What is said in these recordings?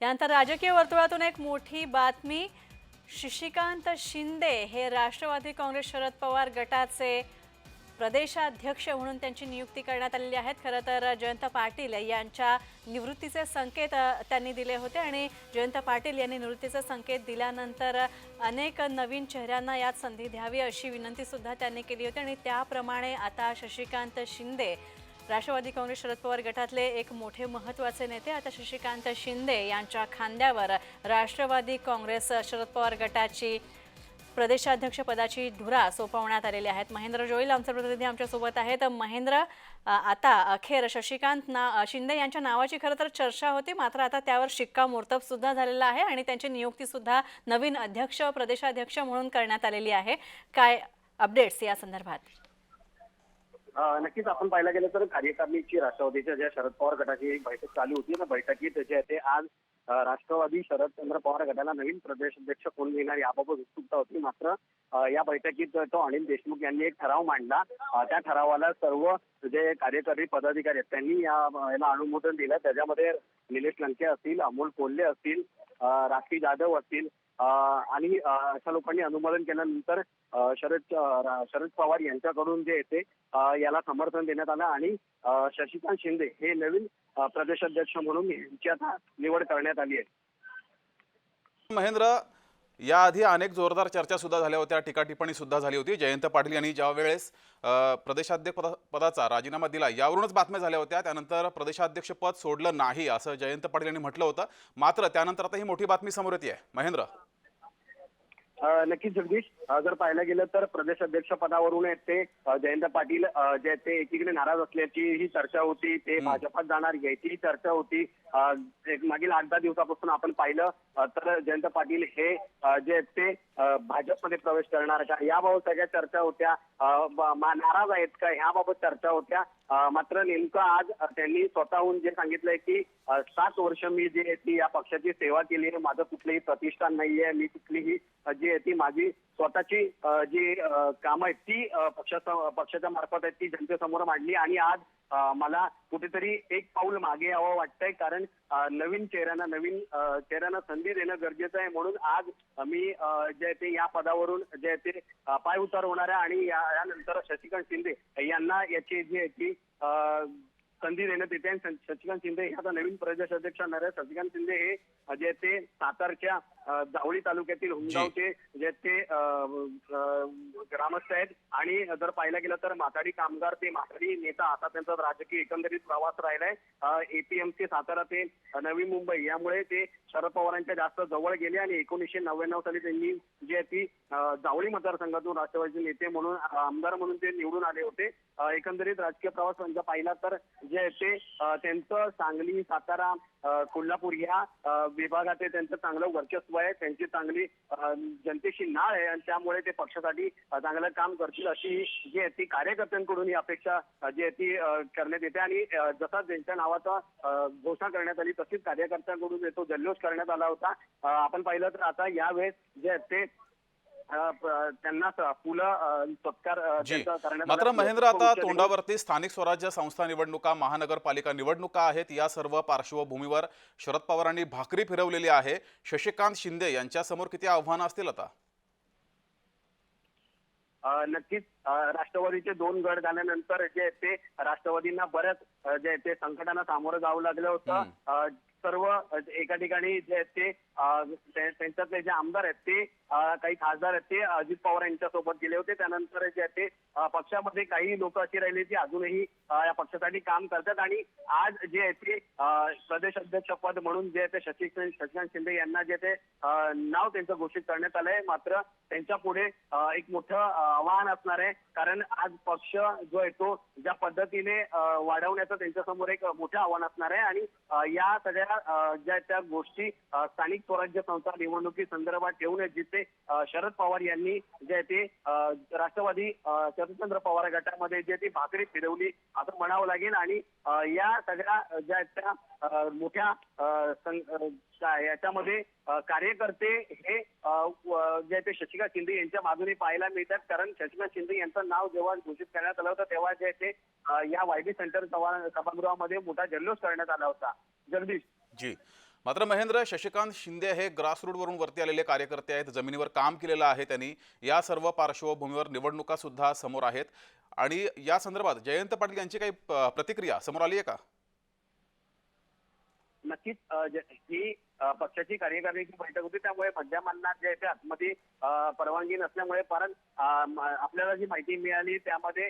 यानंतर राजकीय वर्तुळातून एक मोठी बातमी। शशिकांत शिंदे हे राष्ट्रवादी काँग्रेस शरद पवार गटाचे प्रदेशाध्यक्ष म्हणून त्यांची नियुक्ती करण्यात आलेली आहे। खरं तर जयंत पाटील यांच्या निवृत्तीचे संकेत त्यांनी दिले होते आणि जयंत पाटील यांनी निवृत्तीचे संकेत दिल्यानंतर अनेक नवीन चेहऱ्यांना यात संधी द्यावी अशी विनंती सुद्धा त्यांनी केली होती आणि त्याप्रमाणे आता शशिकांत शिंदे राष्ट्रवादी काँग्रेस शरद पवार गटातले एक मोठे महत्त्वाचे नेते आता शशिकांत शिंदे यांच्या खांद्यावर राष्ट्रवादी काँग्रेस शरद पवार गटाची प्रदेशाध्यक्ष पदाची धुरा सोपवण्यात आलेली आहेत। महेंद्र जोईल आमचे प्रतिनिधी आमच्या सोबत आहेत। महेंद्र, आता अखेर शशिकांत शिंदे यांच्या नावाची खरं तर चर्चा होती, मात्र आता त्यावर शिक्कामोर्तब सुद्धा झालेला आहे आणि त्यांची नियुक्ती सुद्धा नवीन अध्यक्ष प्रदेशाध्यक्ष म्हणून करण्यात आलेली आहे। काय अपडेट्स या संदर्भात? नक्कीच आपण पाहायला गेलं तर कार्यकारिणीची राष्ट्रवादीच्या ज्या शरद पवार गटाची एक बैठक चालू होती ना, बैठकीत जे आहे ते आज राष्ट्रवादी शरदचंद्र पवार गटाला नवीन प्रदेशाध्यक्ष कोण देणार याबाबत उत्सुकता होती। मात्र या बैठकीत तो अनिल देशमुख यांनी एक ठराव मांडला। त्या ठरावाला सर्व जे कार्यकारी पदाधिकारी आहेत त्यांनी याला अनुमोदन दिलं। त्याच्यामध्ये निलेश लंके असतील, अमोल कोल्हे असतील, राखी जाधव असतील आणि अशा लोकांनी अनुमोदन केल्यानंतर शरद पवार यांच्याकडून जे येते याला समर्थन देण्यात आलं आणि शशिकांत शिंदे हे नवीन प्रदेशाध्यक्ष म्हणून यांची आता निवड करण्यात आली आहे। महेंद्र, याआधी अनेक जोरदार चर्चा सुद्धा झाल्या होत्या, टीकाटिप्पणी सुद्धा झाली होती। जयंत पाटील यांनी ज्या वेळेस प्रदेशाध्यक्ष पदाचा राजीनामा दिला यावरूनच बातम्या झाल्या होत्या। त्यानंतर प्रदेशाध्यक्ष पद सोडलं नाही असं जयंत पाटील यांनी म्हटलं होतं, मात्र त्यानंतर आता ही मोठी बातमी समोर येते आहे। महेंद्र, नक्कीच जगदीश, जर पाहायला गेलं तर प्रदेशाध्यक्ष पदावरून ते जयंत पाटील जे ते एकीकडे नाराज असल्याची ही चर्चा होती, ते भाजपात जाणार याची चर्चा होती। मागील 8-10 दिवसापासून आपण पाहिलं तर जयंत पाटील हे जे ते भाजपमध्ये प्रवेश करणार का याबाबत सगळ्या चर्चा होत्या। नाराज आहेत का याबाबत चर्चा होत्या। मात्र नेमकं आज त्यांनी स्वतःहून जे सांगितलंय की 7 वर्ष मी जे ती या पक्षाची सेवा केली आहे, माझं कुठलंही प्रतिष्ठान नाहीये, मी कुठलीही जी आहे ती माझी स्वतःची जी कामं आहेत ती पक्षाच्या मार्फत आहेत ती जनतेसमोर मांडली आणि आज मला कुठेतरी एक पाऊल मागे यावं वाटतंय, कारण नवीन चेहऱ्यांना संधी देणं गरजेचं आहे। म्हणून आज मी जे आहे ते या पदावरून जे आहे ते पाय उतार होणार आहे आणि यानंतर शशिकांत शिंदे यांना याची जी आहे ती संधी देण्यात येते। शशिकांत शिंदे हे आता नवीन प्रदेशाध्यक्ष होणार आहे। शशिकांत शिंदे हे जे ते सातारच्या जावळी तालुक्यातील हुंगावचे जे ते ग्रामस्थ आहेत आणि जर पाहायला गेलं तर माथाडी कामगार ते माथाडी नेता असा त्यांचा राजकीय एकंदरीत प्रवास राहिलाय। एपीएमसी सातारा ते नवी मुंबई यामुळे ते शरद पवारांच्या जास्त जवळ गेले आणि 1999 साली त्यांनी जे ती जावळी मतदारसंघातून राष्ट्रवादीचे नेते म्हणून आमदार म्हणून ते निवडून आले होते। एकंदरीत राजकीय प्रवास त्यांचा पाहिला तर जे ते त्यांचं सांगली, सातारा, कोल्हापूर या विभागात त्यांचं चांगलं वर्चस्व आहे, त्यांची चांगली जनतेशी नाळ आहे आणि त्यामुळे ते पक्षासाठी चांगलं काम करतील अशी जी आहे ती कार्यकर्त्यांकडून ही अपेक्षा जी आहे ती करण्यात येते। आणि जसा त्यांच्या नावाचा घोषणा करण्यात आली तशीच कार्यकर्त्यांकडून तो जल्लोष करण्यात आला होता। आपण पाहिलं तर आता यावेळेस जे ते त्यांना फुलं सत्कार करण्यात। मात्र महेंद्र, आता तोंडावरती स्थानिक स्वराज्य संस्था निवडणुका, महानगरपालिका निवडणुका आहेत। या सर्व पार्श्वभूमीवर शरद पवारांनी भाकरी फिरवलेली आहे। शशिकांत शिंदे यांच्या समोर किती आव्हानं असतील आता? नक्कीच राष्ट्रवादीचे 2 गट झाल्यानंतर जे ते राष्ट्रवादींना बऱ्याच जे ते संकटांना सामोरं जावं लागलं होतं। सर्व एका ठिकाणी जे ते त्यांच्यातले जे आमदार आहेत ते काही खासदार आहेत ते अजित पवार यांच्यासोबत गेले होते। त्यानंतर जे ते पक्षामध्ये काही लोक अशी राहिली की अजूनही या पक्षासाठी काम करतात आणि आज जे आहे ते प्रदेश अध्यक्ष पद म्हणून जे ते शशिकांत शिंदे यांना जे ते नाव त्यांचं घोषित करण्यात आलंय। मात्र त्यांच्या पुढे एक मोठं आव्हान असणार आहे, कारण आज पक्ष जो आहे तो ज्या पद्धतीने वाढवण्याचं त्यांच्यासमोर एक मोठं आव्हान असणार आहे आणि या सगळ्या ज्या त्या गोष्टी स्थानिक स्वराज्य संस्था निवडणुकी संदर्भात ठेवून जिथे शरद पवार यांनी जे ते राष्ट्रवादी शरदचंद्र पवार गटामध्ये जे ती भाकरी फिरवली असं म्हणावं लागेल आणि या सगळ्या ज्या त्या मोठ्या याच्यामध्ये कार्यकर्ते हे जे ते शशिकांत शिंदे यांच्या बाजूने पाहायला मिळतात, कारण शशिकांत शिंदे यांचं नाव जेव्हा घोषित करण्यात आलं होतं तेव्हा जे ते या वायबी सेंटर सभागृहामध्ये मोठा जल्लोष करण्यात आला होता। जगदीश जी, मात्र महेंद्र, शशिकांत शिंदे हे ग्रासरूटवरून वरती आलेले कार्यकर्ते आहेत, जमिनीवर काम केलेलं आहे त्यांनी. या सर्व पार्श्वभूमीवर निवडणुका सुद्धा समोर आहेत आणि या संदर्भात जयंत पाटील यांची काही प्रतिक्रिया समोर आली आहे का? नक्कीच ही पक्षाची कार्यकारिणीची बैठक होती, त्यामुळे माध्यमांना जे ते आतमध्ये परवानगी नसल्यामुळे आपल्याला जी माहिती मिळाली त्यामध्ये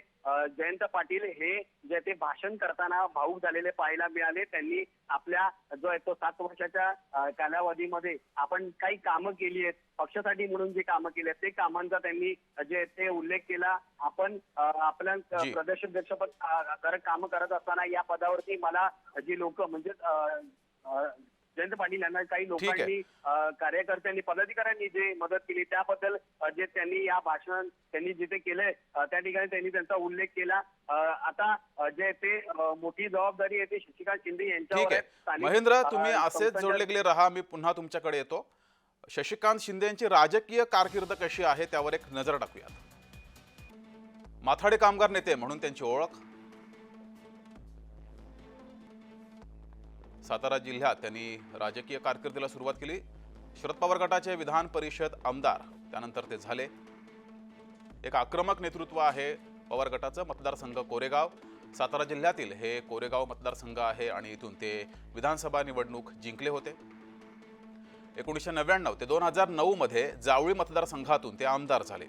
जयंत पाटील हे जे ते भाषण करताना भाऊक झालेले पाहायला मिळाले. त्यांनी आपल्या जो आहे तो 7 वर्षाच्या कालावधीमध्ये आपण काही कामं केली आहेत, पक्षासाठी म्हणून जी कामं केली आहेत ते कामांचा त्यांनी जे ते उल्लेख केला. आपण आपल्या प्रदेशाध्यक्षपद कामं करत असताना या पदावरती मला जी लोक म्हणजे जयंत पाटील यांना काही लोकांनी कार्यकर्त्यांनी पदाधिकाऱ्यांनी जे मदत केली त्याबद्दल जे त्यांनी या भाषण त्यांनी जिथे केलंय त्या ठिकाणी त्यांनी त्यांचा उल्लेख केला. आता जे ते मोठी जबाबदारी आहे ती शशिकांत शिंदे यांच्यावर आहे. महेंद्र, तुम्ही असेच जोडले गेले राहा, मी पुन्हा तुमच्याकडे येतो. शशिकांत शिंदे यांची राजकीय कारकीर्द कशी आहे त्यावर एक नजर टाकूयात. माथाडी कामगार नेते म्हणून त्यांची ओळख. सातारा जिल्ह्यात त्यांनी राजकीय कारकिर्दीला सुरुवात केली. शरद पवार गटाचे विधान परिषद आमदार, त्यानंतर ते झाले. एक आक्रमक नेतृत्व आहे पवार गटाचं. मतदारसंघ कोरेगाव, सातारा जिल्ह्यातील हे कोरेगाव मतदारसंघ आहे आणि इथून ते विधानसभा निवडणूक जिंकले होते. 1999 ते 2009 मध्ये जावळी मतदारसंघातून ते आमदार झाले.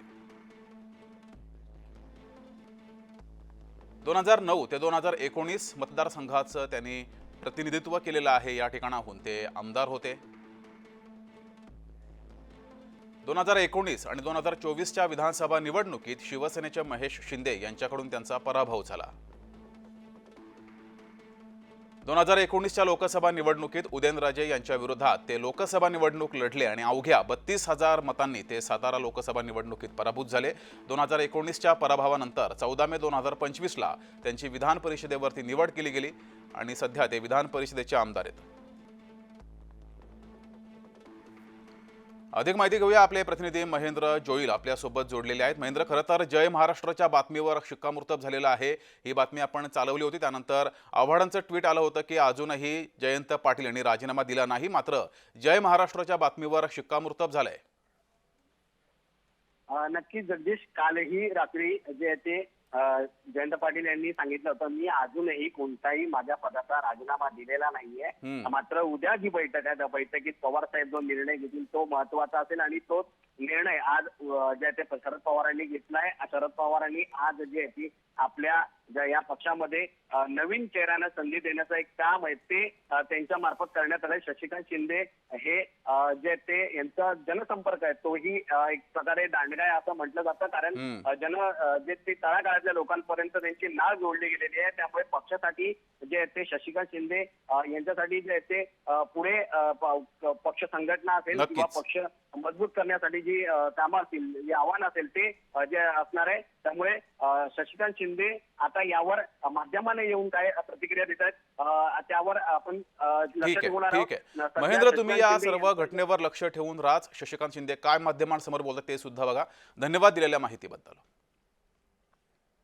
2009 ते 2019 मतदारसंघाचं त्यांनी प्रतिनिधित्व केलेलं आहे. या ठिकाणाहून ते आमदार होते. 2019 आणि 2024च्या विधानसभा निवडणुकीत शिवसेनेचे महेश शिंदे यांच्याकडून त्यांचा पराभव झाला. 2019च्या लोकसभा निवडणुकीत उदयनराजे यांच्या विरोधात ते लोकसभा निवडणूक लढले आणि अवघ्या 32,000 मतांनी ते सातारा लोकसभा निवडणुकीत पराभूत झाले. 2019च्या पराभवानंतर 14 मे 2025ला त्यांची विधान परिषदेवरती निवड केली गेली आणि सध्या ते विधान परिषदेचे आमदार आहेत. अधिक माहिती घेऊया. आपले प्रतिनिधी महेंद्र जोईल आपल्यासोबत जोडलेले आहेत. महेंद्र, खरं तर जय महाराष्ट्राच्या बातमीवर शिक्कामोर्तब झालेलं आहे. ही बातमी आपण चालवली होती, त्यानंतर आव्हाडांचं ट्विट आलं होतं की अजूनही जयंत पाटील यांनी राजीनामा दिला नाही. मात्र जय महाराष्ट्राच्या बातमीवर शिक्कामोर्तब झालंय. नक्कीच जगदीश, कालही रात्री जे ते जयंत पाटील यांनी सांगितलं होतं मी अजूनही कोणताही माझ्या पदाचा राजीनामा दिलेला नाहीये. मात्र उद्या जी बैठक आहे त्या बैठकीत पवार साहेब जो निर्णय घेतील तो महत्वाचा असेल आणि तोच निर्णय आज जे ते शरद पवारांनी घेतलाय. शरद पवारांनी आज जे आहे ती आपल्या या पक्षामध्ये नवीन चेहऱ्यांना संधी देण्याचं एक काम आहे ते त्यांच्या मार्फत करण्यात आलंय. शशिकांत शिंदे हे जे ते यांचा जनसंपर्क आहे तोही एक प्रकारे दांडगा आहे असं म्हटलं जातं, कारण जे ते तळागाळातल्या लोकांपर्यंत त्यांची नाळ जोडली गेलेली आहे. त्यामुळे पक्षासाठी जे ते शशिकांत शिंदे यांच्यासाठी जे ते पुढे पक्ष संघटना असेल किंवा पक्ष मजबूत करण्यासाठी जी कामं असतील, जे आव्हान असेल ते जे असणार आहे. त्यामुळे शशिकांत शिंदे आता यावर माध्यमाने येऊन काय प्रतिक्रिया देत आहेत त्यावर आपण लक्ष ठेवून ठीक आहे. महेंद्र, तुम्ही या सर्व घटनेवर लक्ष ठेवून राज शशिकांत शिंदे काय माध्यमांसमोर बोलतात ते सुद्धा बघा. धन्यवाद दिलेल्या माहितीबद्दल.